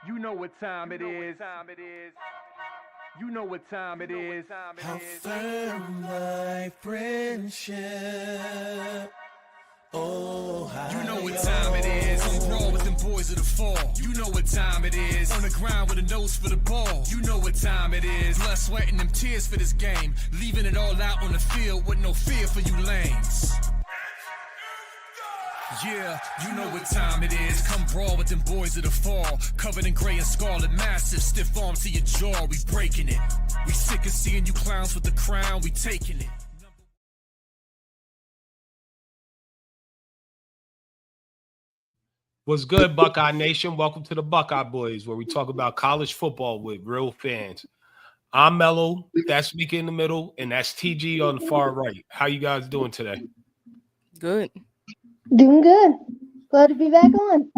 You know what time it is. You know what time it is. How firm my friendship. Oh, how you know what time it is. I'm raw with them boys of the fall. You know what time it is. On the ground with a nose for the ball. You know what time it is. Blood, sweat, and them tears for this game. Leaving it all out on the field with no fear for you lanes. Yeah, you know what time it is. Come brawl with them boys of the fall. Covered in gray and scarlet, massive, stiff arms to your jaw. We breaking it. We sick of seeing you clowns with the crown. We taking it. What's good, Buckeye Nation? Welcome to the Buckeye Boys, where we talk about college football with real fans. I'm Melo, that's Mecah in the middle, and that's TG on the far right. How you guys doing today? Good. Doing good. Glad to be back on.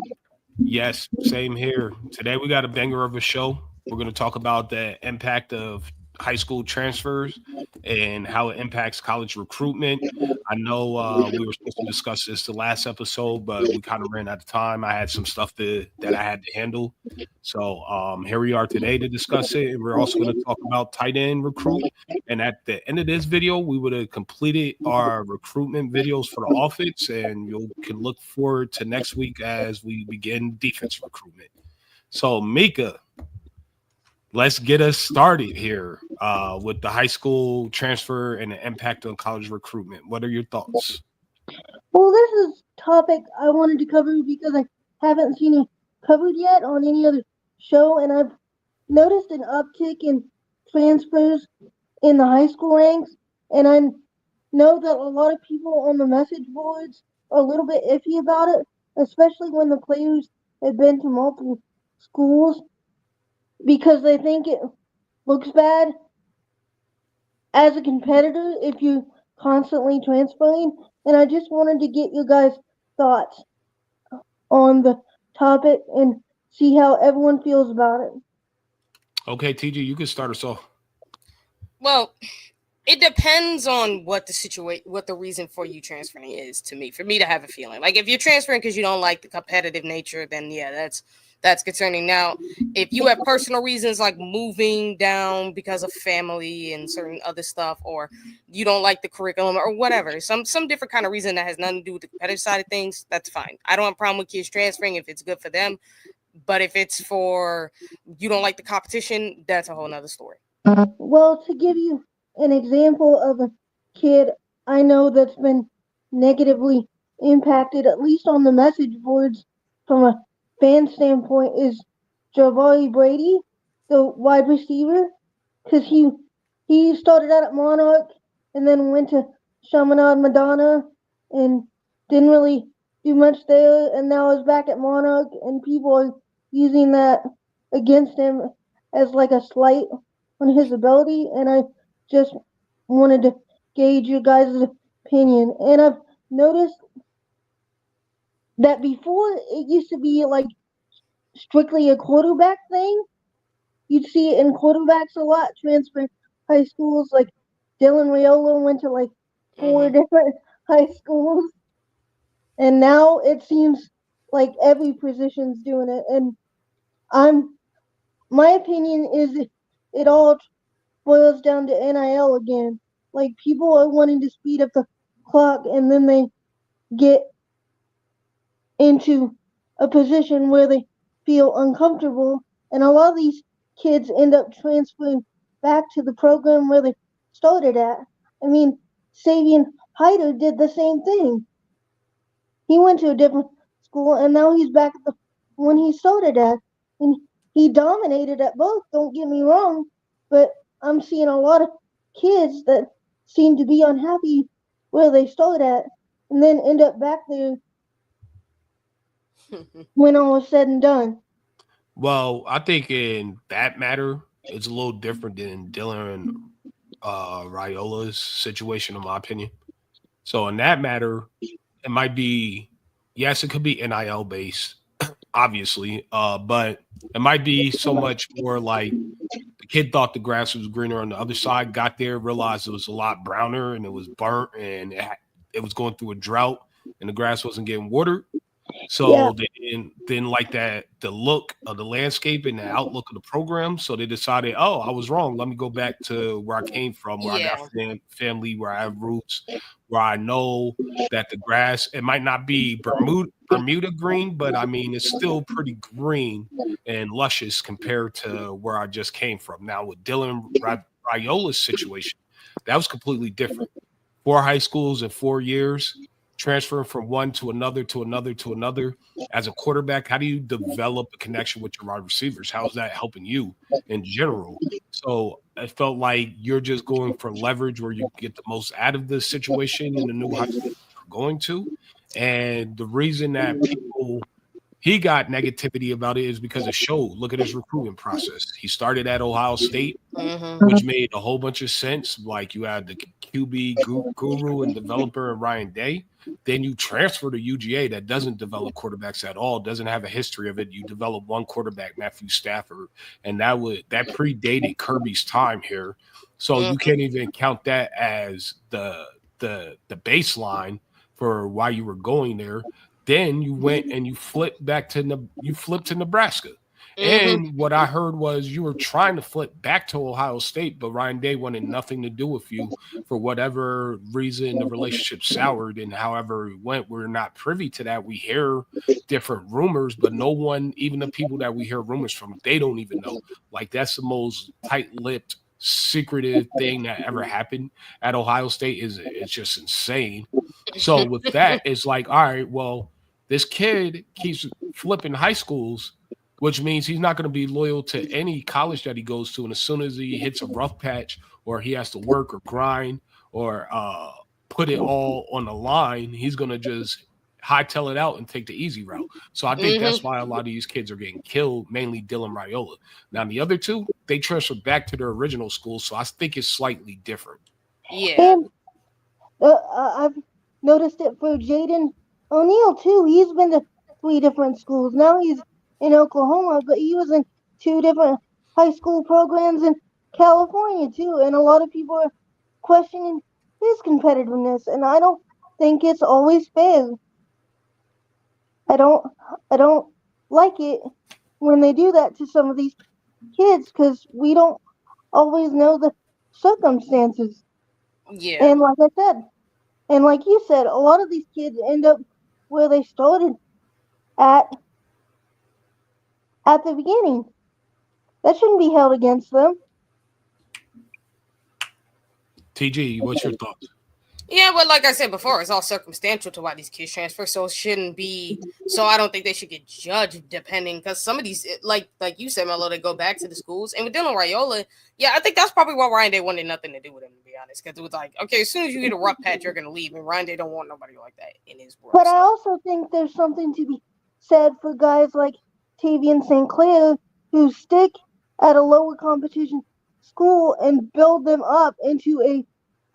Yes, same here. Today we got a banger of a show. We're going to talk about the impact of high school transfers and how it impacts college recruitment. I know we were supposed to discuss this the last episode, but we kind of ran out of time. I had some stuff that I had to handle. So here we are today to discuss it. And we're also going to talk about tight end recruit. And at the end of this video, we would have completed our recruitment videos for the offense, and you can look forward to next week as we begin defense recruitment. So Mecah, let's get us started here with the high school transfer and the impact on college recruitment. What are your thoughts? Well, this is a topic I wanted to cover because I haven't seen it covered yet on any other show, and I've noticed an uptick in transfers in the high school ranks, and I know that a lot of people on the message boards are a little bit iffy about it, especially when the players have been to multiple schools, because they think it looks bad as a competitor if you're constantly transferring. And I just wanted to get you guys' thoughts on the topic and see how everyone feels about it. Okay, TG, you can start us off. Well, it depends on what the reason for you transferring is. To me, for me to have a feeling, like if you're transferring because you don't like the competitive nature, then yeah, that's concerning. Now, if you have personal reasons like moving down because of family and certain other stuff, or you don't like the curriculum or whatever, some different kind of reason that has nothing to do with the competitive side of things, that's fine. I don't have a problem with kids transferring if it's good for them. But if it's for you don't like the competition, that's a whole nother story. Well, to give you an example of a kid I know that's been negatively impacted, at least on the message boards from a fan standpoint, is Ja'Vari Brady, the wide receiver, because he started out at Monarch and then went to Chaminade Madonna and didn't really do much there, and now is back at Monarch, and people are using that against him as like a slight on his ability, and I just wanted to gauge your guys' opinion. And I've noticed that before it used to be like strictly a quarterback thing. You'd see it in quarterbacks a lot, transfer high schools. Like Dylan Raiola went to like 4 different high schools. And now it seems like every position's doing it. And my opinion is it all boils down to NIL again. Like people are wanting to speed up the clock, and then they get into a position where they feel uncomfortable, and a lot of these kids end up transferring back to the program where they started at. I mean, Savion Hyder did the same thing. He went to a different school, and now he's back at the one he started at, and he dominated at both. Don't get me wrong, but I'm seeing a lot of kids that seem to be unhappy where they started at, and then end up back there when all is said and done. Well, I think in that matter, it's a little different than Dylan Raiola's situation, in my opinion. So in that matter, it might be, yes, it could be NIL based, obviously, but it might be so much more like the kid thought the grass was greener on the other side, got there, realized it was a lot browner and it was burnt and it was going through a drought and the grass wasn't getting watered. So they didn't like that, the look of the landscape and the outlook of the program. So they decided, oh, I was wrong. Let me go back to where I came from, where I got family, where I have roots, where I know that the grass, it might not be Bermuda green, but I mean, it's still pretty green and luscious compared to where I just came from. Now with Dylan Raiola's situation, that was completely different. 4 high schools in 4 years, transferring from one to another to another to another. As a quarterback, how do you develop a connection with your wide receivers? How is that helping you in general? So it felt like you're just going for leverage where you get the most out of the situation in the new high school you're going to. And the reason that he got negativity about it is because it showed. Look at his recruiting process. He started at Ohio State, which made a whole bunch of sense. Like you had the QB guru and developer and Ryan Day. Then you transfer to UGA that doesn't develop quarterbacks at all, doesn't have a history of it. You develop one quarterback, Matthew Stafford, and that predated Kirby's time here. So you can't even count that as the baseline for why you were going there. Then you went and you flipped to Nebraska. And what I heard was you were trying to flip back to Ohio State, but Ryan Day wanted nothing to do with you for whatever reason. The relationship soured, and however it went, we're not privy to that. We hear different rumors, but no one, even the people that we hear rumors from, they don't even know. Like that's the most tight-lipped, secretive thing that ever happened at Ohio State. It's just insane. So with that, it's like, all right, well, this kid keeps flipping high schools, which means he's not going to be loyal to any college that he goes to. And as soon as he hits a rough patch or he has to work or grind or put it all on the line, he's going to just hightail it out and take the easy route. So I think that's why a lot of these kids are getting killed, mainly Dylan Raiola. Now, the other two, they transferred back to their original school, so I think it's slightly different. Yeah. And I've noticed it for Jaden O'Neal, too. He's been to 3 different schools. Now he's in Oklahoma, but he was in 2 different high school programs in California, too. And a lot of people are questioning his competitiveness, and I don't think it's always fair. I don't like it when they do that to some of these kids because we don't always know the circumstances. Yeah. And like I said, and like you said, a lot of these kids end up where they started at the beginning. That shouldn't be held against them. TG, what's your thoughts? Yeah, but like I said before, it's all circumstantial to why these kids transfer, so it shouldn't be. So I don't think they should get judged depending, because some of these, like you said, Melo, they go back to the schools. And with Dylan Raiola, yeah, I think that's probably why Ryan Day wanted nothing to do with him, to be honest, because it was like, okay, as soon as you get a rough patch, you're gonna leave, and Ryan Day don't want nobody like that in his world. But I also think there's something to be said for guys like Tavian St. Clair who stick at a lower competition school and build them up into a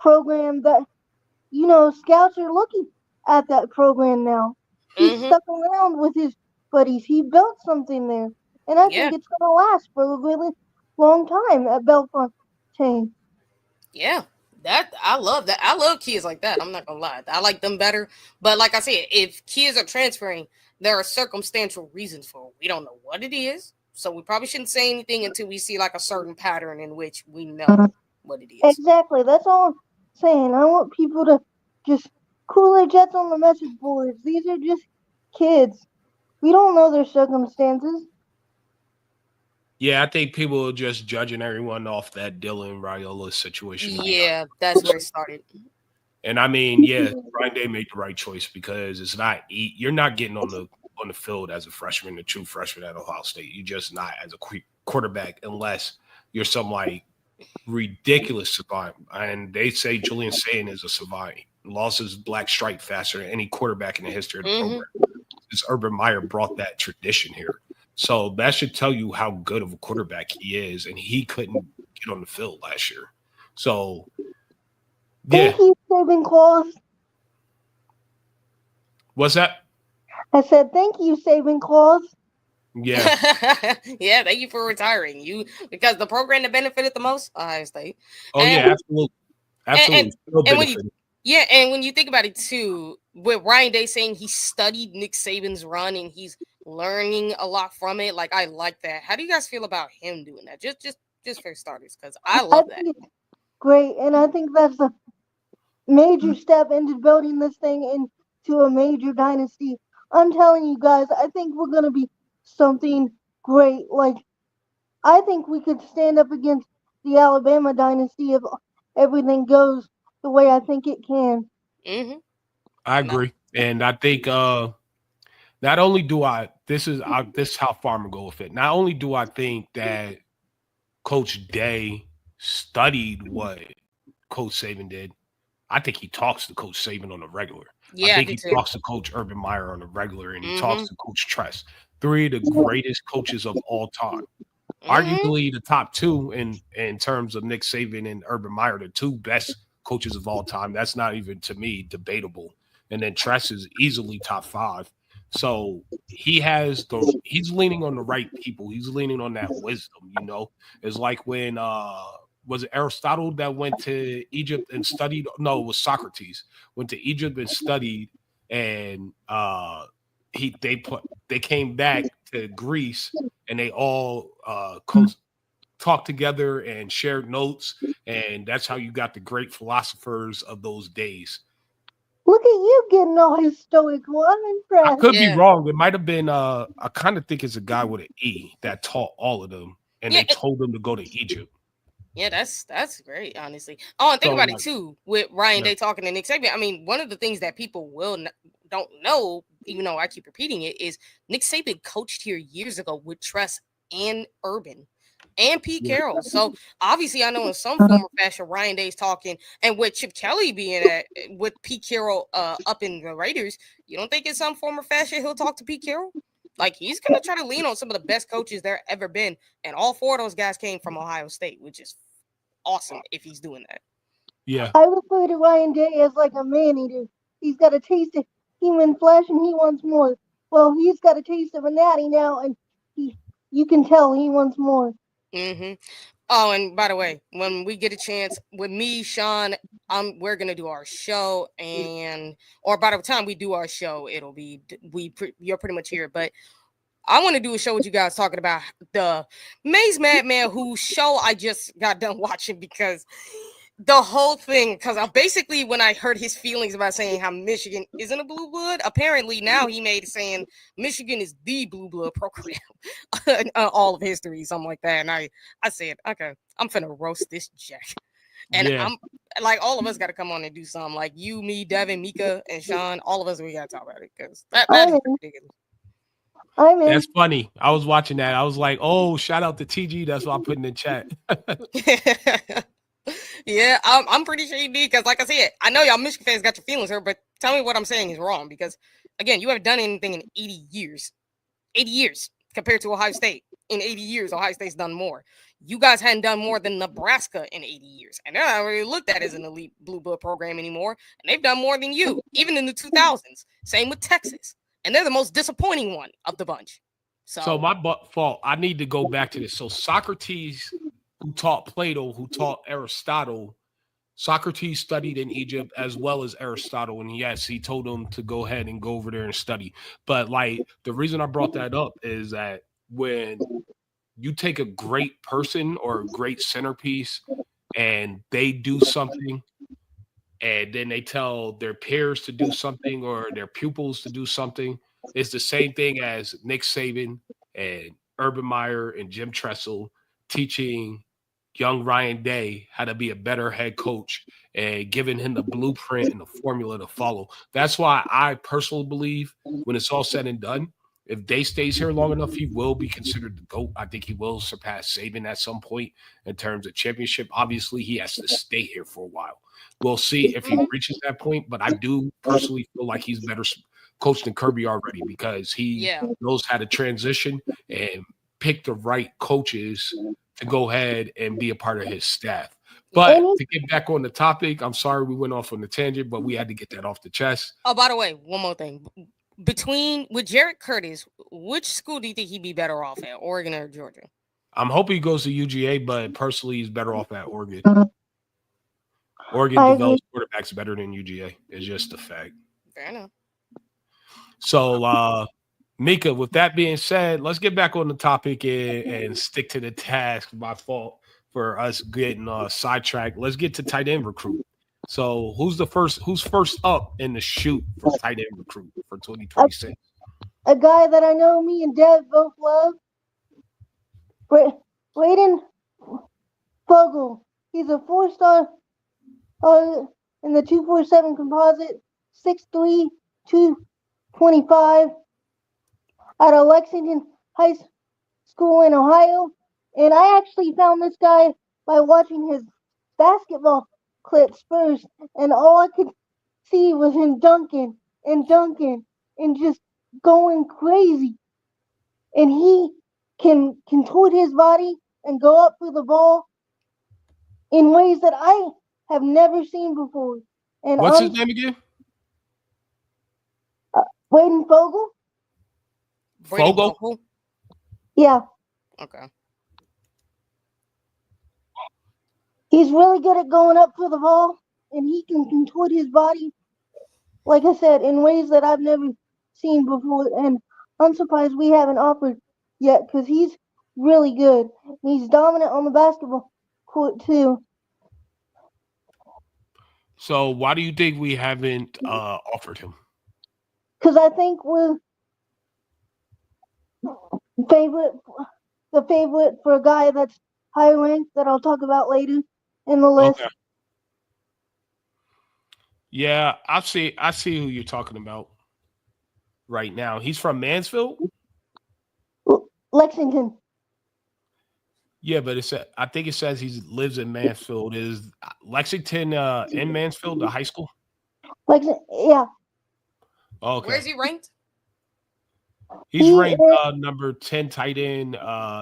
program that, you know, scouts are looking at that program now. He stuck around with his buddies. He built something there. And I think it's going to last for a really long time at Bellefontaine. Yeah, I love that. I love kids like that. I'm not going to lie. I like them better. But like I said, if kids are transferring, there are circumstantial reasons for it. We don't know what it is. So we probably shouldn't say anything until we see like a certain pattern in which we know what it is. Exactly. That's all I'm saying. I want people to just cool their jets on the message boards. These are just kids. We don't know their circumstances. Yeah, I think people are just judging everyone off that Dylan Raiola situation. Yeah, that's where it started. And I mean, yeah, Ryan Day made the right choice because it's not you're not getting on the field as a freshman, a true freshman at Ohio State. You're just not as a quarterback unless you're some like ridiculous savant. And they say Julian Sayin is a savant. Lost his black stripe faster than any quarterback in the history of the program. This Urban Meyer brought that tradition here. So that should tell you how good of a quarterback he is, and he couldn't get on the field last year. So, yeah. Thank you, Saving Claus. What's that? I said, thank you, Saving Claus. Yeah. Yeah, thank you for retiring. Because the program that benefited the most, Ohio State. Oh, yeah, absolutely. Absolutely. And Yeah, and when you think about it too, with Ryan Day saying he studied Nick Saban's run and he's learning a lot from it, like I like that. How do you guys feel about him doing that? Just for starters, because I I love that. think it's great, and I think that's a major step into building this thing into a major dynasty. I'm telling you guys, I think we're gonna be something great. Like I think we could stand up against the Alabama dynasty if everything goes the way I think it can. Mm-hmm. I No. agree. And I think not only do this is how far I'm gonna go with it. Not only do I think that Coach Day studied what Coach Saban did, I think he talks to Coach Saban on a regular. I Yeah, I think do he too. talks to Coach Urban Meyer on a regular, and he Mm-hmm. talks to Coach Tress. Three of the greatest coaches of all time. Mm-hmm. Arguably the top two in terms of Nick Saban and Urban Meyer, the two best coaches of all time. That's not even to me debatable. And then Tress is easily top five. So he's leaning on the right people. He's leaning on that wisdom, you know. It's like when was it Aristotle that went to Egypt and studied? No, it was Socrates. Went to Egypt and studied, and they came back to Greece, and they all talked together and shared notes, and that's how you got the great philosophers of those days. Look at you getting all historical. I'm I impressed. could be Yeah. wrong. It might have been I kind of think it's a guy with an E that taught all of them, and Yeah. they told them to go to Egypt. Yeah, that's great, honestly. Oh, and think So about it like, too with Ryan yeah, Day talking to Nick Saban. I mean, one of the things that people don't know, even though I keep repeating it, is Nick Saban coached here years ago with Tress and Urban and Pete yeah, Carroll. So obviously, I know in some form or fashion, Ryan Day's talking, and with Chip Kelly being at with Pete Carroll up in the Raiders, you don't think in some form or fashion he'll talk to Pete Carroll? Like he's gonna try to lean on some of the best coaches there ever been, and all four of those guys came from Ohio State, which is awesome if he's doing that. yeah. I refer to Ryan Day as like a man eater. He's got a taste of human flesh and he wants more. Well, he's got a taste of a natty now, and he, you can tell he wants more. Mm-hmm. Oh, and by the way, when we get a chance with me, Sean, we're gonna do our show, and or by the time we do our show, it'll be you're pretty much here. But I want to do a show with you guys talking about the Maze Madman, whose show I just got done watching because the whole thing, because I basically, when I heard his feelings about saying how Michigan isn't a blue blood, apparently now he made it saying Michigan is the blue blood program in all of history, something like that. And I said, okay, I'm finna roast this jack. And Yeah, I'm like, all of us got to come on and do something. Like you, me, Devin, Mika, and Sean, all of us, we got to talk about it because that I'm is in. ridiculous. I'm in. that's funny. I was watching that. I was like, oh, shout out to TG. That's what I put in the chat. Yeah, I'm pretty sure you did because, like I said, I know y'all Michigan fans got your feelings hurt, but tell me what I'm saying is wrong because, again, you haven't done anything in 80 years. 80 years compared to Ohio State. In 80 years, Ohio State's done more. You guys hadn't done more than Nebraska in 80 years. And they're not really looked at as an elite blue blood program anymore. And they've done more than you, even in the 2000s. Same with Texas. And they're the most disappointing one of the bunch. So So, my fault. I need to go back to this. So Socrates, who taught Plato, who taught Aristotle, Socrates studied in Egypt as well as Aristotle, and yes, he told him to go ahead and go over there and study. But like the reason I brought that up is that when you take a great person or a great centerpiece and they do something and then they tell their peers to do something or their pupils to do something, it's the same thing as Nick Saban and Urban Meyer and Jim Tressel teaching young Ryan Day how to be a better head coach and giving him the blueprint and the formula to follow. That's why I personally believe when it's all said and done, if Day stays here long enough, he will be considered the GOAT. I think he will surpass Saban at some point in terms of championship. Obviously, he has to stay here for a while. We'll see if he mhm. reaches that point, but I do personally feel like he's better coached than Kirby already because he Yeah. knows how to transition and pick the right coaches to go ahead and be a part of his staff. Yeah. But And to get back on the topic, I'm sorry we went off on the tangent, but we had to get that off the chest. Oh, by the way, one more thing. Between with Jarrett Curtis, which school do you think he'd be better off at, Oregon or Georgia? I'm hoping he goes to UGA, but personally, he's better off at Oregon. Oregon I agree. develops quarterbacks better than UGA. It's just a fact. Fair enough. So, Mecah, with that being said, let's get back on the topic and stick to the task. My fault for us getting sidetracked. Let's get to tight end recruit. So, who's first up in the shoot for tight end recruit for 2026? A guy that I know me and Dev both love, Braden Fogel. He's a 4-star in the 247 composite, 6'3", 225, out of Lexington High School in Ohio. And I actually found this guy by watching his basketball clips first, and all I could see was him dunking and just going crazy. And he can contort his body and go up for the ball in ways that I have never seen before. And What's his name again? Braden Fogel? Fogel? Yeah. Okay. He's really good at going up for the ball, and he can contort his body, like I said, in ways that I've never seen before. And I'm surprised we haven't offered yet, because he's really good. He's dominant on the basketball court, too. So, why do you think we haven't offered him? Because I think we're the favorite for a guy that's high ranked that I'll talk about later in the list. Okay. Yeah, I see who you're talking about right now. He's from Mansfield? Lexington. Yeah, but I think it says he lives in Mansfield. Is Lexington in Mansfield, the high school? Lexington, yeah. Okay. Where's he ranked? He's ranked number 10 tight end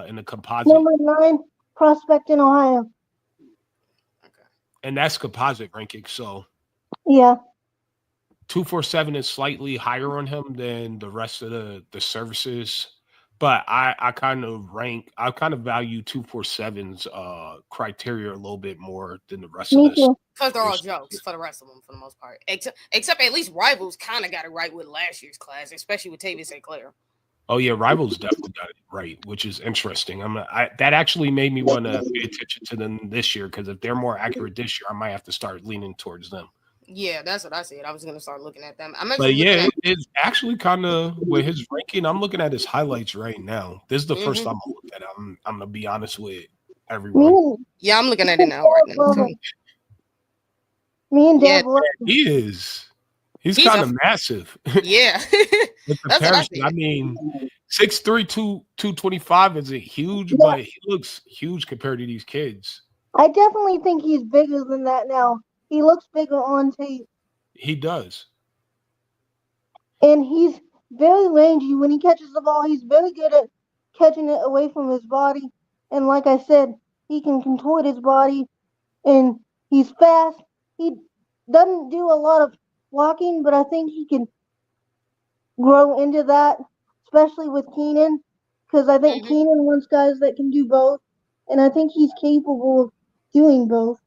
in the composite. Number 9 prospect in Ohio. Okay. And that's composite ranking. So yeah, 247 is slightly higher on him than the rest of the services. But I kind of value 247's criteria a little bit more than the rest of this. Because they're all jokes for the rest of them for the most part. Except at least Rivals kind of got it right with last year's class, especially with Tavius St. Clair. Oh yeah, Rivals definitely got it right, which is interesting. That actually made me want to pay attention to them this year, because if they're more accurate this year, I might have to start leaning towards them. Yeah, that's what I said. I was going to start looking at them. But yeah, it's actually kind of with his ranking. I'm looking at his highlights right now. This is the first time I looked at it. I'm going to be honest with everyone. Yeah, I'm looking at it now right now. Too. Me and Dad. He is. He's kind of massive. Yeah. In comparison, I mean, 6'3", 225 isn't huge, but he looks huge compared to these kids. I definitely think he's bigger than that now. He looks bigger on tape. He does. And he's very rangy. When he catches the ball, he's very good at catching it away from his body. And like I said, he can contort his body. And he's fast. He doesn't do a lot of walking, but I think he can grow into that, especially with Keenan. Because I think Keenan wants guys that can do both. And I think he's capable of doing both.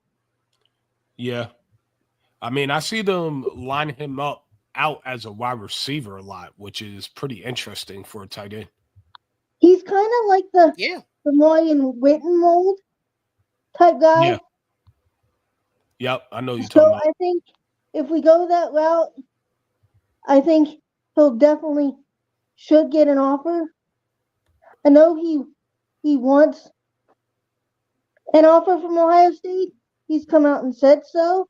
Yeah. I mean, I see them lining him out as a wide receiver a lot, which is pretty interesting for a tight end. He's kind of like the Marion Witten mold type guy. Yeah. Yep, I know you're talking about. So I think if we go that route, I think he'll definitely should get an offer. I know he wants an offer from Ohio State. He's come out and said so.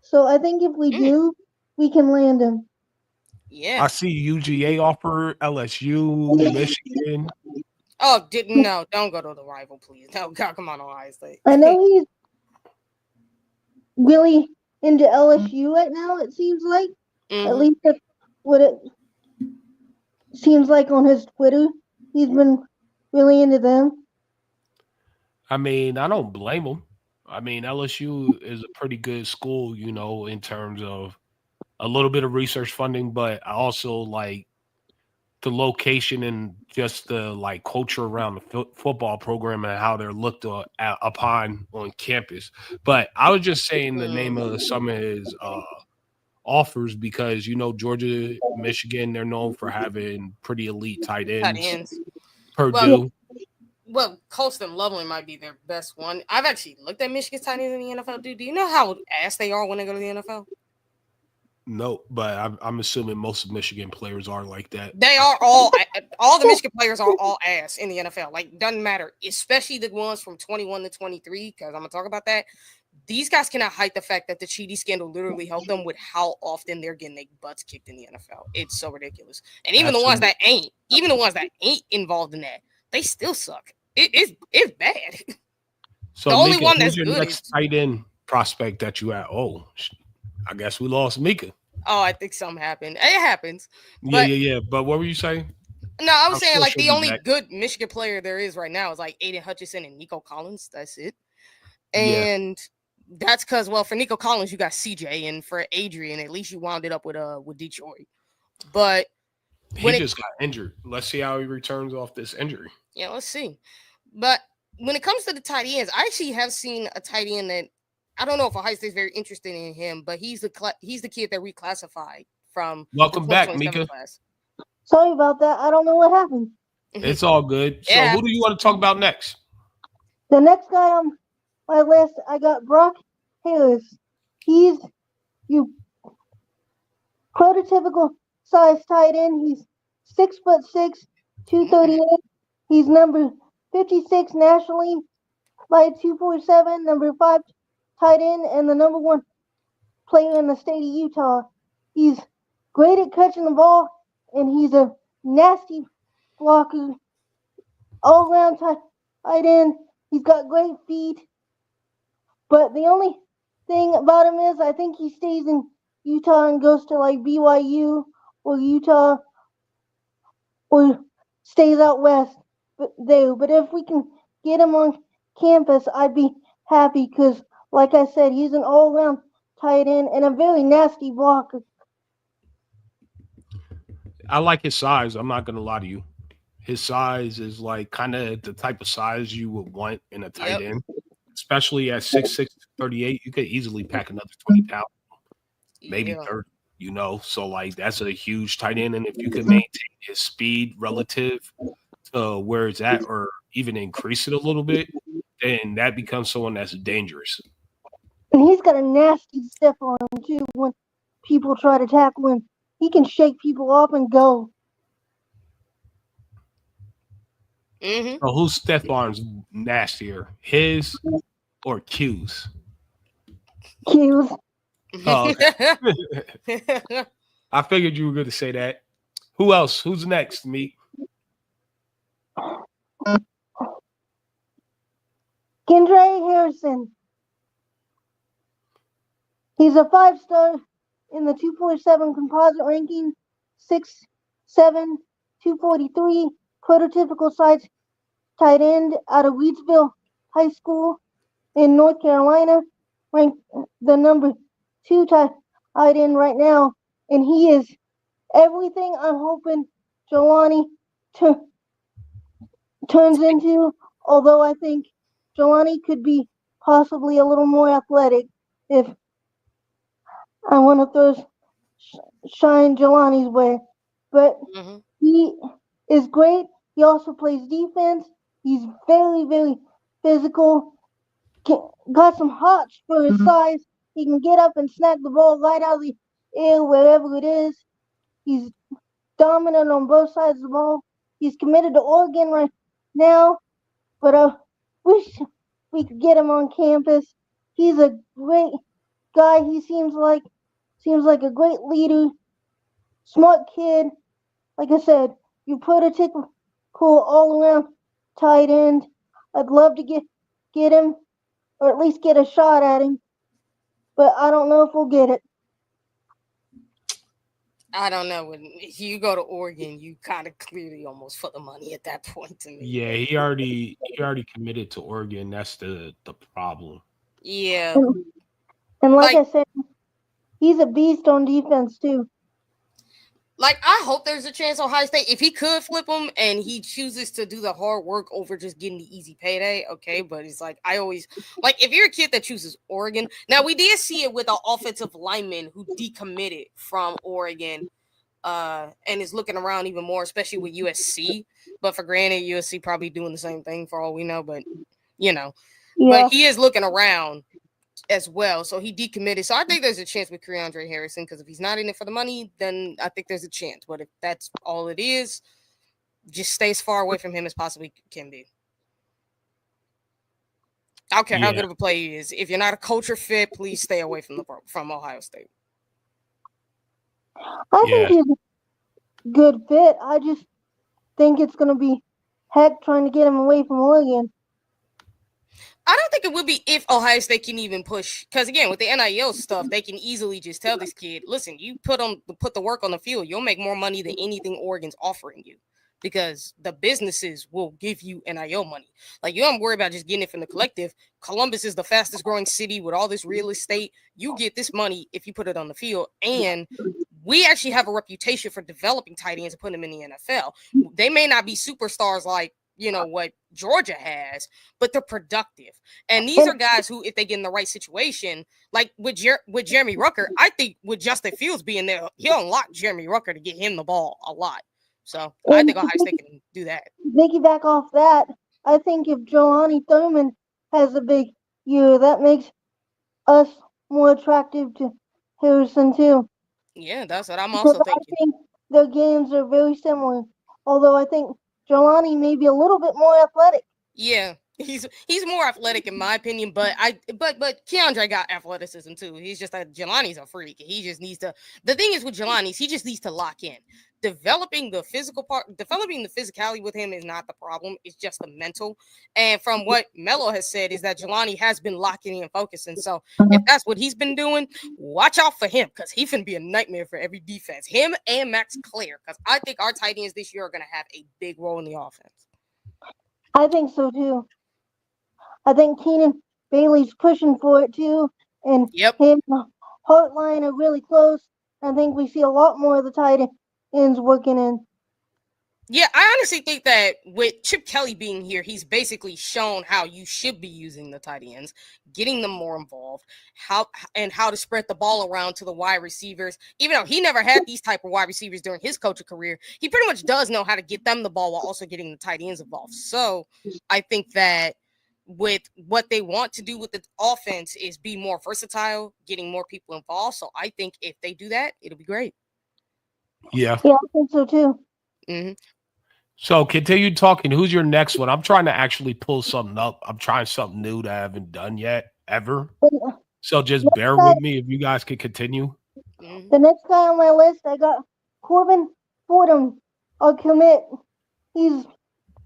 So I think if we do, we can land him. Yeah. I see UGA offer, LSU, Michigan. Oh, no, don't go to the Rival, please. No, God, come on, Ohio State. I know he's really into LSU right now, it seems like. At least that's what it seems like on his Twitter. He's been really into them. I mean, I don't blame him. I mean, LSU is a pretty good school, in terms of a little bit of research funding, but I also the location and just the like culture around the football program and how they're looked upon on campus. But I was just saying the name of some of his offers because Georgia, Michigan, they're known for having pretty elite tight ends. Purdue. Well, Colston Loveland might be their best one. I've actually looked at Michigan's tight ends in the NFL. Dude, do you know how ass they are when they go to the NFL? No, but I'm assuming most of Michigan players are like that. They are all the Michigan players are all ass in the NFL. Like, doesn't matter, especially the ones from 21 to 23, because I'm going to talk about that. These guys cannot hide the fact that the Cheaty scandal literally helped them with how often they're getting their butts kicked in the NFL. It's so ridiculous. And even the ones that ain't involved in that, they still suck. It's bad. So the only Mecah, one that's your good next tight end prospect that you had. Oh, I guess we lost Mecah. Oh, I think something happened. It happens. Yeah. But what were you saying? No, I was saying like the only good Michigan player there is right now is like Aiden Hutchinson and Nico Collins. That's it. And that's because, well, for Nico Collins, you got CJ, and for Adrian, at least you wound it up with Detroit. But he just got injured. Let's see how he returns off this injury. Yeah, let's see. But when it comes to the tight ends, I actually have seen a tight end that I don't know if Ohio State's very interested in him, but he's the kid that reclassified from. Welcome back, Mecah. Class. Sorry about that. I don't know what happened. It's all good. So who do you want to talk about next? The next guy on my list, I got Brock Harris. He's your prototypical size tight end. He's 6'6", 238. He's number 56 nationally by 247, number 5 tight end, and the number 1 player in the state of Utah. He's great at catching the ball, and he's a nasty blocker, all-around tight end. He's got great feet, but the only thing about him is I think he stays in Utah and goes to like BYU or Utah or stays out west. But if we can get him on campus, I'd be happy because, like I said, he's an all-around tight end and a very nasty blocker. I like his size. I'm not going to lie to you. His size is like kind of the type of size you would want in a tight end, especially at 6'6", 38. You could easily pack another 20 pounds, maybe 30, So, like, that's a huge tight end. And if you could maintain his speed relative to where it's at or even increase it a little bit, then that becomes someone that's dangerous. And he's got a nasty step on him, too, when people try to tackle him. He can shake people off and go. Mm-hmm. So whose step arm's nastier, his or Q's? Q's. Oh, okay. I figured you were going to say that. Who else? Who's next, Meek? Kendra Harrison. He's a 5-star in the 247 composite ranking, 6'7", 243, prototypical size tight end out of Weedsville High School in North Carolina, ranked the number 2 tight end right now, and he is everything I'm hoping Jelani turns into, although I think Jelani could be possibly a little more athletic if I want to throw shine Jelani's way. But he is great. He also plays defense. He's very, very physical. Got some hops for his size. He can get up and snag the ball right out of the air wherever it is. He's dominant on both sides of the ball. He's committed to Oregon right now, but I wish we could get him on campus. He's a great guy. He seems like a great leader, smart kid. Like I said, you prototypical all-around tight end. I'd love to get him, or at least get a shot at him, but I don't know if we'll get it. I don't know. When you go to Oregon, you kind of clearly almost for the money at that point to me. Yeah, he already committed to Oregon. That's the problem. Yeah. And like I said, he's a beast on defense too. Like, I hope there's a chance Ohio State, if he could flip him and he chooses to do the hard work over just getting the easy payday, okay. But it's like, I always, like, if you're a kid that chooses Oregon, now we did see it with an offensive lineman who decommitted from Oregon and is looking around even more, especially with USC. But for granted, USC probably doing the same thing for all we know, but, you know. Yeah. But he is looking around as well, so he decommitted. So I think there's a chance with Keandre Harrison, because if he's not in it for the money, then I think there's a chance. But if that's all it is, just stay as far away from him as possibly can be. I don't care how good of a player he is. If you're not a culture fit, please stay away from Ohio State. I think he's a good fit. I just think it's going to be heck trying to get him away from Oregon. I don't think it would be if Ohio State can even push, because again, with the NIL stuff, they can easily just tell this kid, listen, you put the work on the field, you'll make more money than anything Oregon's offering you, because the businesses will give you NIL money. Like, you don't worry about just getting it from the collective. Columbus is the fastest growing city with all this real estate. You get this money if you put it on the field. And we actually have a reputation for developing tight ends and putting them in the NFL. They may not be superstars like, you know, what Georgia has, but they're productive. And these are guys who, if they get in the right situation, like with Jeremy Rucker, I think with Justin Fields being there, he'll unlock Jeremy Rucker to get him the ball a lot. So I think Ohio State can do that. Piggyback off that, I think if Jelani Thurman has a big year, that makes us more attractive to Harrison too. Yeah, that's what I'm also thinking. I think their games are very similar, although I think Jelani may be a little bit more athletic. Yeah, he's more athletic in my opinion, but Keandre got athleticism too. He's just that Jelani's a freak. He just needs to. The thing is with Jelani, he just needs to lock in. Developing the physicality with him is not the problem. It's just the mental. And from what Melo has said is that Jelani has been locking in and focusing. So if that's what he's been doing, watch out for him, because he can be a nightmare for every defense. Him and Max Clare, because I think our tight ends this year are going to have a big role in the offense. I think so too. I think Keenan Bailey's pushing for it too, and him and Hartline are really close. I think we see a lot more of the tight ends working in. Yeah, I honestly think that with Chip Kelly being here, he's basically shown how you should be using the tight ends, getting them more involved, how to spread the ball around to the wide receivers. Even though he never had these type of wide receivers during his coaching career, he pretty much does know how to get them the ball while also getting the tight ends involved. So I think that with what they want to do with the offense is be more versatile, getting more people involved. So I think if they do that, it'll be great. Yeah, I think so too. Mm-hmm. So continue talking. Who's your next one? I'm trying to actually pull something up. I'm trying something new that I haven't done yet, ever. So just bear with me if you guys can continue. The next guy on my list, I got Corbin Fordham, our commit. He's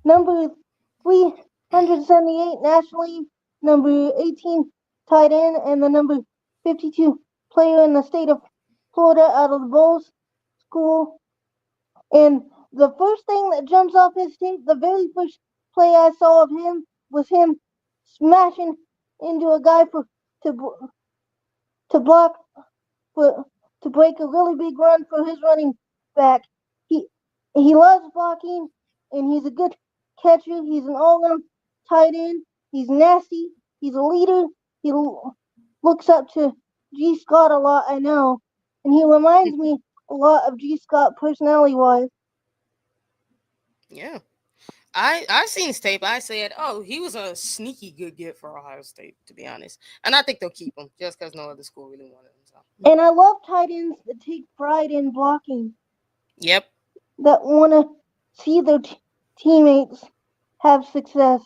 number 378 nationally, number 18 tight end, and the number 52 player in the state of Florida out of the Bulls School. And the first thing that jumps off his tape, the very first play I saw of him was him smashing into a guy to block to break a really big run for his running back. He loves blocking, and he's a good catcher. He's an all-around tight end. He's nasty. He's a leader. He looks up to G. Scott a lot, I know, and he reminds me a lot of G. Scott personality-wise. Yeah. I seen his tape. I said, oh, he was a sneaky good get for Ohio State, to be honest. And I think they'll keep him just because no other school really wanted him. So. And I love tight ends that take pride in blocking. Yep. That want to see their teammates have success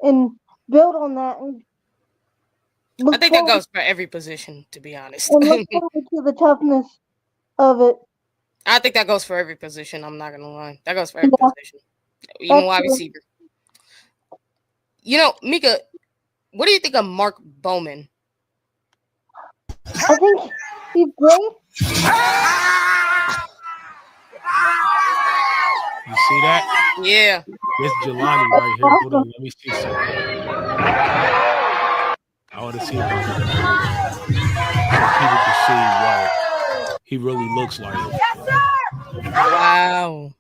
and build on that. And I think that goes for every position, to be honest. And look forward to the toughness of it. I think that goes for every position. I'm not going to lie. That goes for every position. Even wide receiver. You know, Mika, what do you think of Mark Bowman? I think he's great. You see that? Yeah. This Jelani right here. Hold on, let me see something. I want to see if people can see what he really looks like. Yes, sir. Wow.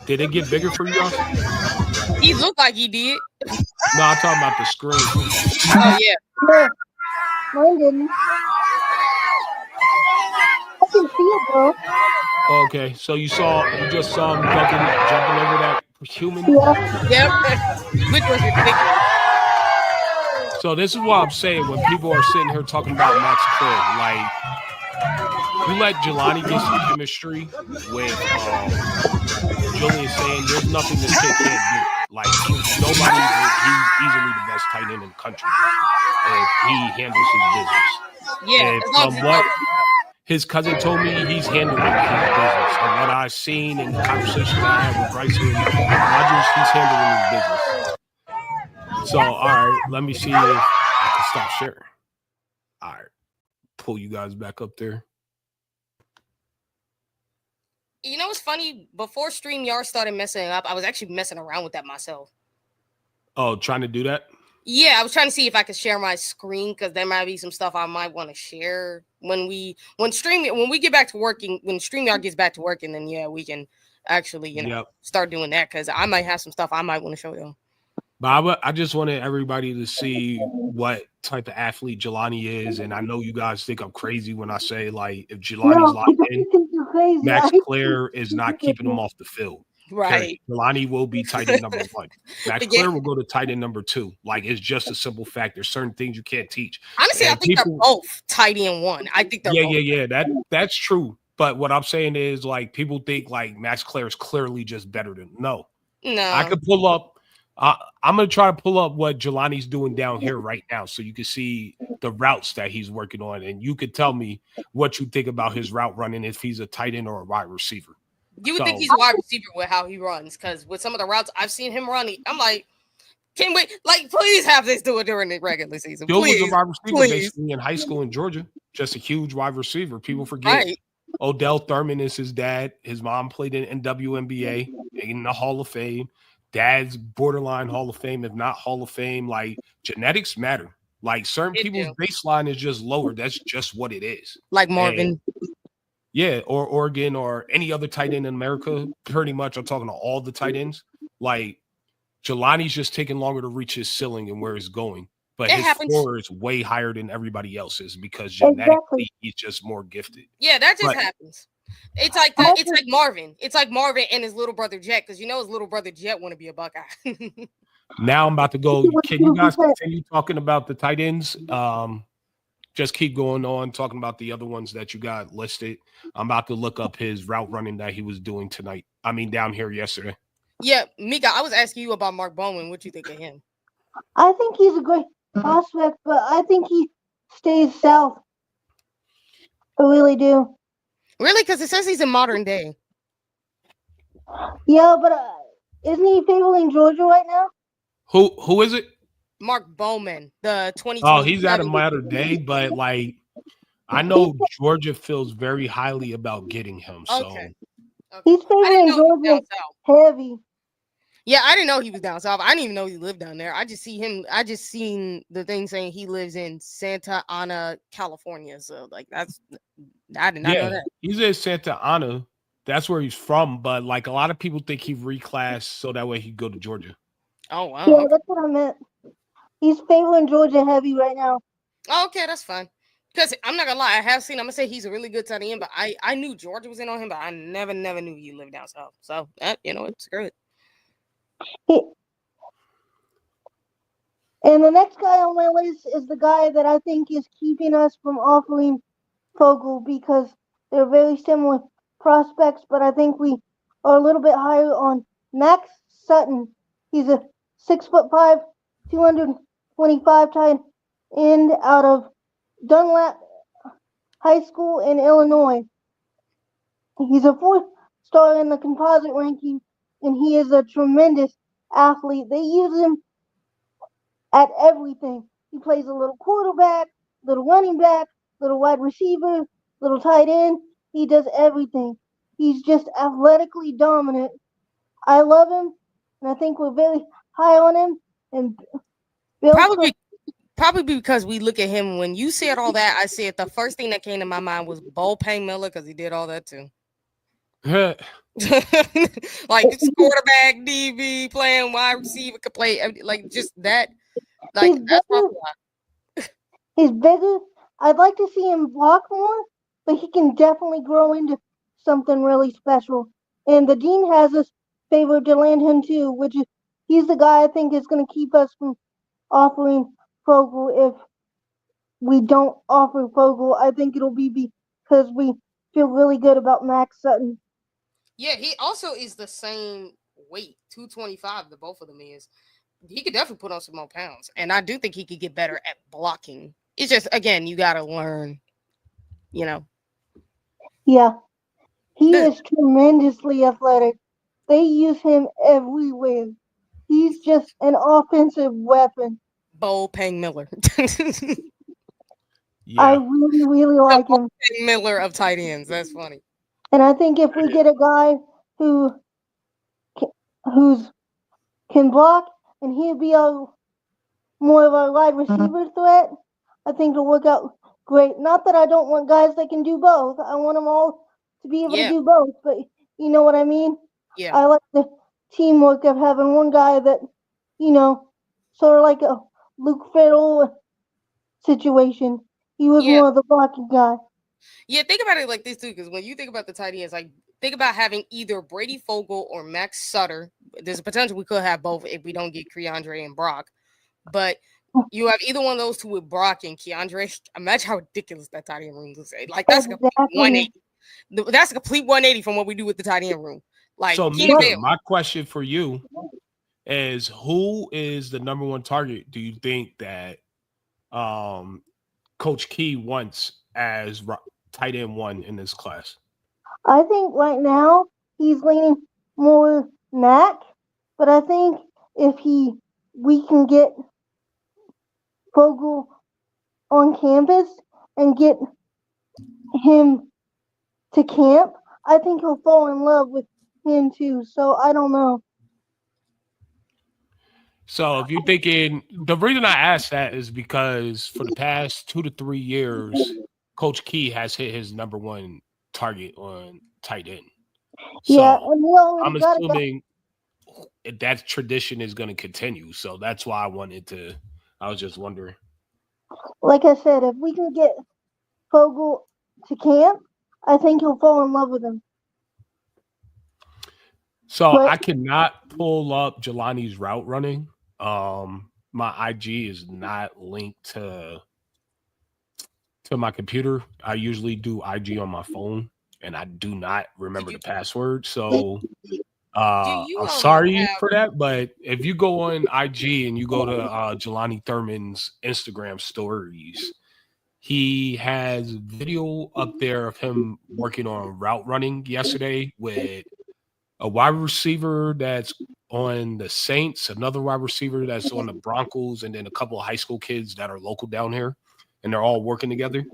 Did it get bigger for you guys? He looked like he did. No, I'm talking about the screen. Oh yeah. No, mine didn't. I can see it, bro. Okay, so you just saw him jumping over that human. Yeah. Yep. Which was ridiculous. So this is what I'm saying when people are sitting here talking about Max Clear, like you let Jelani get some chemistry with Julian saying there's nothing this kid can't do. Like he's easily the best tight end in the country if he handles his business. Yeah. And As long from as what his cousin told me, he's handling his business. And what I've seen in the conversations I had with Bryson Rogers, he's handling his business. So, all right, let me see if I can stop sharing. All right, pull you guys back up there. You know what's funny? Before StreamYard started messing up, I was actually messing around with that myself. Oh, trying to do that? Yeah, I was trying to see if I could share my screen because there might be some stuff I might want to share when we get back to working. When StreamYard gets back to working, then yeah, we can actually start doing that because I might have some stuff I might want to show them. But I just wanted everybody to see what type of athlete Jelani is, and I know you guys think I'm crazy when I say like if Jelani's locked in, Max Clear is not keeping him off the field. Right. Jelani will be tight end number 1. Max Clear will go to tight end number 2. Like it's just a simple fact. There's certain things you can't teach. Honestly, I think they're both tight end 1. I think they're both. Yeah. That's true. But what I'm saying is like people think like Max Clear is clearly just better than no. I could pull up. I'm going to try to pull up what Jelani's doing down here right now so you can see the routes that he's working on, and you could tell me what you think about his route running if he's a tight end or a wide receiver. You would think he's a wide receiver with how he runs because with some of the routes I've seen him run, I'm like, can we, like, please have this do it during the regular season. Bill was a wide receiver basically in high school in Georgia, just a huge wide receiver. People forget. Right. Odell Thurman is his dad. His mom played in WNBA in the Hall of Fame. Dad's borderline Hall of Fame, if not Hall of Fame. Like genetics matter. Like certain people's baseline is just lower. That's just what it is. Like Marvin. Or Oregon or any other tight end in America. Pretty much, I'm talking to all the tight ends. Like Jelani's just taking longer to reach his ceiling and where it's going. But his floor is way higher than everybody else's because genetically he's just more gifted. Yeah, that just happens. It's like it's like Marvin. It's like Marvin and his little brother Jet, because you know his little brother Jet want to be a Buckeye. Now I'm about to go. Can you guys continue talking about the tight ends? Just keep going on talking about the other ones that you got listed. I'm about to look up his route running that he was doing tonight. I mean, down here yesterday. Yeah, Mecah, I was asking you about Mark Bowman. What you think of him? I think he's a great prospect, but I think he stays south. I really do. Really? Because it says he's in modern day. Yeah, but isn't he favoring Georgia right now? Who is it? Mark Bowman, the 2020. Oh, he's out of modern day, but like I know Georgia feels very highly about getting him. So okay. He's favoring Georgia heavy. Yeah, I didn't know he was down south. I didn't even know he lived down there. I just seen the thing saying he lives in Santa Ana, California. So like I did not know that. He's in Santa Ana. That's where he's from. But like a lot of people think he reclassed so that way he'd go to Georgia. Oh wow. Yeah, that's what I meant. He's favoring Georgia heavy right now. Oh, okay, that's fine. Because I'm not gonna lie, I have seen. I'm gonna say he's a really good tight end, but I knew Georgia was in on him, but I never knew he lived down south. So it's good. And the next guy on my list is the guy that I think is keeping us from offering Fogel because they're very similar prospects, but I think we are a little bit higher on Max Sutton. He's a 6'5", 225 tight end out of Dunlap High School in Illinois. He's a 4-star in the composite ranking, and he is a tremendous athlete. They use him at everything. He plays a little quarterback, little running back, little wide receiver, little tight end. He does everything. He's just athletically dominant. I love him, and I think we're very high on him. And Bill Probably because we look at him. When you said all that, I said the first thing that came to my mind was Bullpen Miller because he did all that too. Like it's quarterback, DB, playing wide receiver, could play like just that. Like that's probably why. He's bigger. I'd like to see him block more, but he can definitely grow into something really special. And the dean has us favored to land him too, which is he's the guy I think is going to keep us from offering Fogel. If we don't offer Fogel, I think it'll be because we feel really good about Max Sutton. Yeah, he also is the same weight, 225. The both of them is. He could definitely put on some more pounds, and I do think he could get better at blocking. It's just again, you got to learn, you know. Yeah, he is tremendously athletic. They use him everywhere. He's just an offensive weapon. Bullpen Miller. Yeah. I really, really like him. Bullpen Miller of tight ends. That's funny. And I think if we get a guy who's can block and he'll be more of a wide receiver threat, I think it'll work out great. Not that I don't want guys that can do both. I want them all to be able to do both, but you know what I mean? Yeah. I like the teamwork of having one guy that, sort of like a Luke Farrell situation. He was more of the blocking guy. Yeah, think about it like this too, because when you think about the tight ends, like think about having either Brady Fogel or Max Sutter. There's a potential we could have both if we don't get Keandre and Brock. But you have either one of those two with Brock and Keandre. Imagine how ridiculous that tight end room looks. Like that's a complete 180. That's a complete 180 from what we do with the tight end room. Like so, Mecah, my question for you is: who is the number one target? Do you think that Coach Key wants as tight end one in this class? I think right now he's leaning more Mac, but I think if we can get Fogel on campus and get him to camp, I think he'll fall in love with him too. So I don't know. So if you're thinking, the reason I asked that is because for the past 2 to 3 years, Coach Key has hit his number one target on tight end. So and I'm assuming that tradition is going to continue. So that's why I was just wondering. Like I said, if we can get Fogel to camp, I think he'll fall in love with him. So I cannot pull up Jelani's route running. My IG is not linked to my computer. I usually do IG on my phone, and I do not remember the password. So I'm sorry for that. But if you go on IG and you go to Jelani Thurman's Instagram stories, he has video up there of him working on route running yesterday with a wide receiver that's on the Saints, another wide receiver that's on the Broncos, and then a couple of high school kids that are local down here, and they're all working together.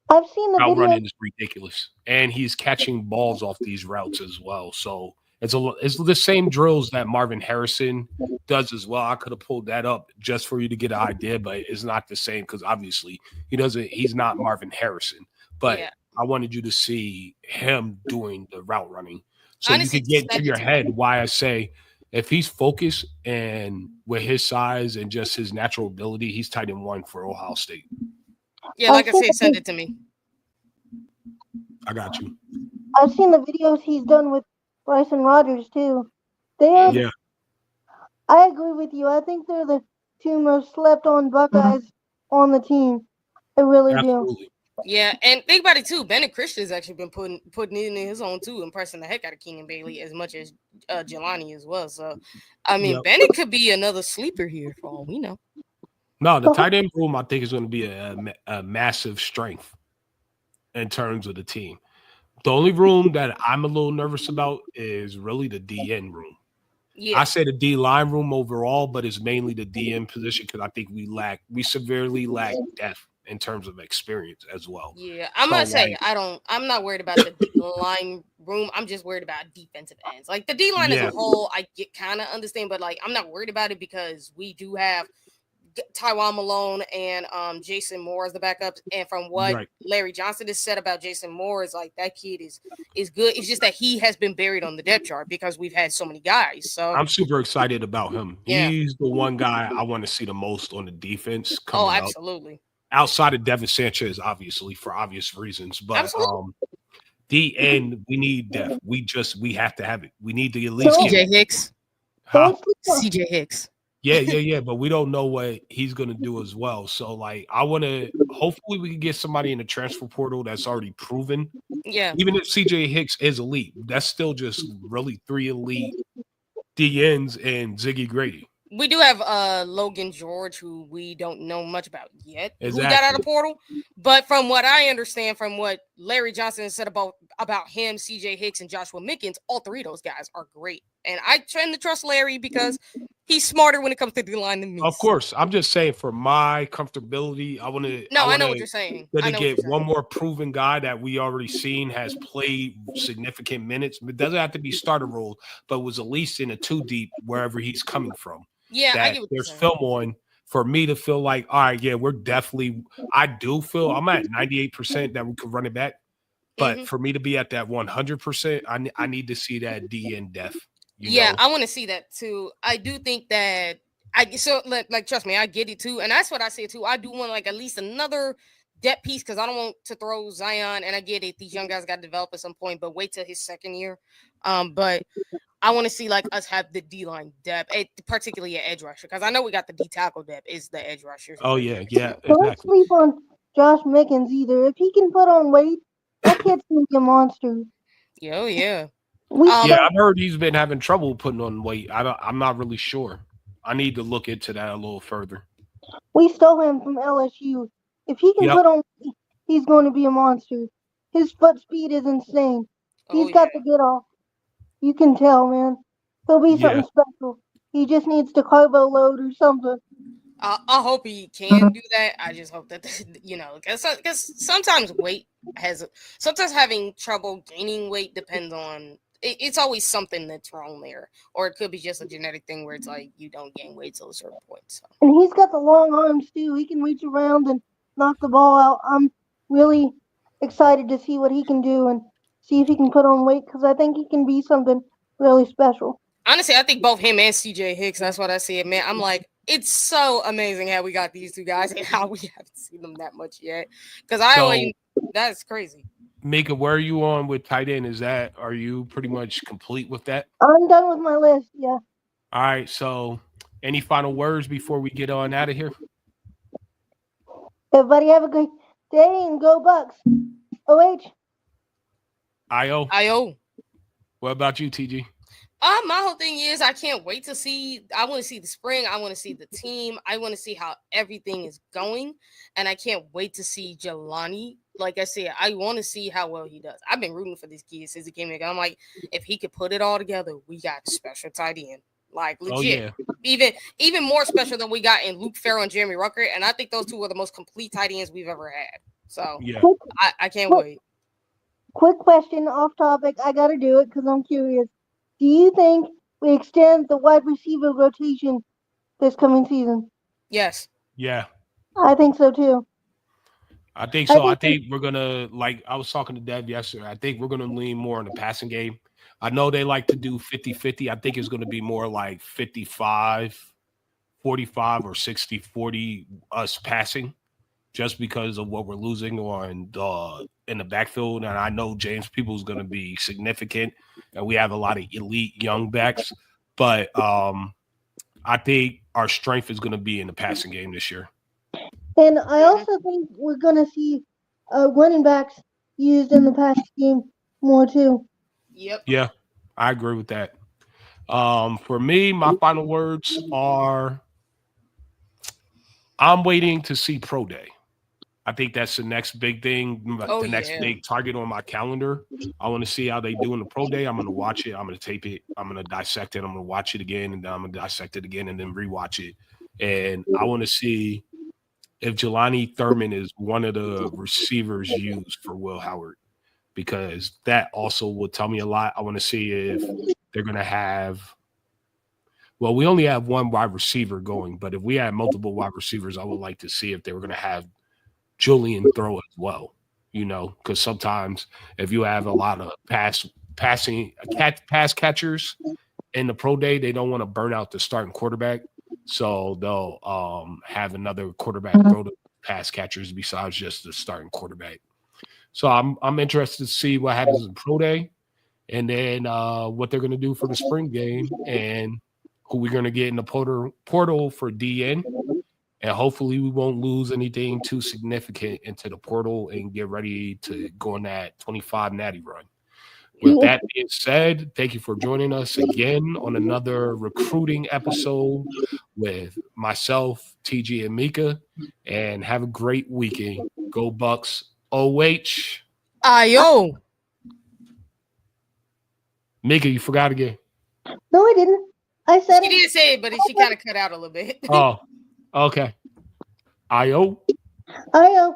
I've seen the route video. Running is ridiculous, and he's catching balls off these routes as well. So it's the same drills that Marvin Harrison does as well. I could have pulled that up just for you to get an idea, but it's not the same because obviously he's not Marvin Harrison. But I wanted you to see him doing the route running. So honestly, you could get to your head why I say if he's focused and with his size and just his natural ability, he's tight end one for Ohio State. Yeah, like I said, send it to me. I got you. I've seen the videos he's done with Bryson Rodgers too. I agree with you. I think they're the two most slept on Buckeyes on the team. I really do. Yeah, and think about it too. Bennett Christian's actually been putting it in his own too, impressing the heck out of Keenan Bailey as much as Jelani as well. So, I mean, Bennett could be another sleeper here for all we know. No, the tight end room I think is going to be a massive strength in terms of the team. The only room that I'm a little nervous about is really the DN room. Yeah. I say the D line room overall, but it's mainly the DN position because I think we severely lack depth in terms of experience as well. Yeah, I'm gonna say I'm not worried about the line room. I'm just worried about defensive ends. Like the D line as a whole, I kind of understand, but like I'm not worried about it because we do have Taiwan Malone and Jason Moore as the backups. And from what Right. Larry Johnson has said about Jason Moore, is like that kid is good. It's just that he has been buried on the depth chart because we've had so many guys. So I'm super excited about him. Yeah. He's the one guy I want to see the most on the defense coming up. absolutely. Outside of Devin Sanchez, obviously, for obvious reasons. But Absolutely. the end, we need depth. We have to have it. We need to at least Don't- get CJ Hicks. huh? Don't sleep on- CJ Hicks. Yeah. But we don't know what he's gonna do as well. So like I wanna hopefully we can get somebody in the transfer portal that's already proven. Yeah. Even if CJ Hicks is elite, that's still just really 3 elite DNs and Ziggy Grady. We do have Logan George, who we don't know much about yet, who got out Exactly. of portal. But from what I understand, from what Larry Johnson said about him, CJ Hicks, and Joshua Mickens, all three of those guys are great. And I tend to trust Larry because he's smarter when it comes to the line than me. Of course. I'm just saying for my comfortability, I know what you're saying. Gonna I know what get you're one saying. more proven guy that we already seen has played significant minutes. It doesn't have to be starter role, but was at least in a 2 deep wherever he's coming from. Yeah, I That get what you're there's saying. film on for me to feel like, all right, yeah, we're definitely. I do feel I'm at 98% that we could run it back, but Mhm. for me to be at that 100%, I need to see that DN depth. Yeah, I want to see that too. I do think that like trust me, I get it too, and that's what I say too. I do want like at least another depth piece because I don't want to throw Zion, and I get it. These young guys got to develop at some point, but wait till his second year. But I want to see like us have the D line depth, particularly at edge rusher, because I know we got the D tackle depth. Is the edge rushers? Oh yeah, Don't exactly. sleep on Josh Mickens either. If he can put on weight, that kid's gonna be a monster. Yeah. We Um, Yeah, I've heard he's been having trouble putting on weight. I'm not really sure. I need to look into that a little further. we stole him from LSU. If he can Yep. put on weight, he's going to be a monster. His foot speed is insane. He's got the get off. You can tell, man. He'll be something special. He just needs to carbo load or something. I hope he can do that. I just hope that because sometimes sometimes having trouble gaining weight depends on. It's always something that's wrong there, or it could be just a genetic thing where it's like you don't gain weight till a certain point. So. And he's got the long arms too. He can reach around and knock the ball out. I'm really excited to see what he can do and see if he can put on weight because I think he can be something really special. Honestly, I think both him and CJ Hicks. That's what I see it, man. I'm like, it's so amazing how we got these two guys and how we haven't seen them that much yet. Because that's crazy. Mecah, where are you on with tight end? Are you pretty much complete with that? I'm done with my list. Yeah. All right. So, any final words before we get on out of here? Everybody have a great day and go Bucks. OH. IO. What about you, TG? My whole thing is I can't wait to see. I want to see the spring. I want to see the team. I want to see how everything is going, and I can't wait to see Jelani. Like I said, I want to see how well he does. I've been rooting for this kid since he came in. I'm like, if he could put it all together, we got special tight end. Like legit, even more special than we got in Luke Farrell and Jeremy Rucker. And I think those two are the most complete tight ends we've ever had. So I can't wait. Quick question off topic. I got to do it because I'm curious. Do you think we extend the wide receiver rotation this coming season? Yes. Yeah. I think so too. I think so. I think we're going to, like I was talking to Dev yesterday, I think we're going to lean more on the passing game. I know they like to do 50-50. I think it's going to be more like 55-45 or 60-40 us passing just because of what we're losing on in the backfield. And I know James People is going to be significant, and we have a lot of elite young backs. But I think our strength is going to be in the passing game this year. And I also think we're going to see running backs used in the passing game more too. Yep. Yeah, I agree with that. For me, my final words are I'm waiting to see Pro Day. I think that's the next big thing, next big target on my calendar. I want to see how they do in the Pro Day. I'm going to watch it. I'm going to tape it. I'm going to dissect it. I'm going to watch it again, and then I'm going to dissect it again and then rewatch it. And I want to see if Jelani Thurman is one of the receivers used for Will Howard, because that also will tell me a lot. I want to see if they're going to have Well, we only have one wide receiver going, but if we had multiple wide receivers, I would like to see if they were going to have Julian throw as well. Because sometimes if you have a lot of pass catchers in the pro day, they don't want to burn out the starting quarterback, so they'll have another quarterback throw the pass catchers besides just the starting quarterback. So I'm interested to see what happens in pro day, and then what they're going to do for the spring game, and who we're going to get in the portal for DN. And hopefully we won't lose anything too significant into the portal and get ready to go on that 25 natty run. With that being said, thank you for joining us again on another recruiting episode with myself, TG, and Mecah. And have a great weekend. Go Bucks. OH. Ayo. Mecah, you forgot again. No, I didn't. I said She didn't say it, but she kind of cut out a little bit. Oh, okay. Ayo. Ayo.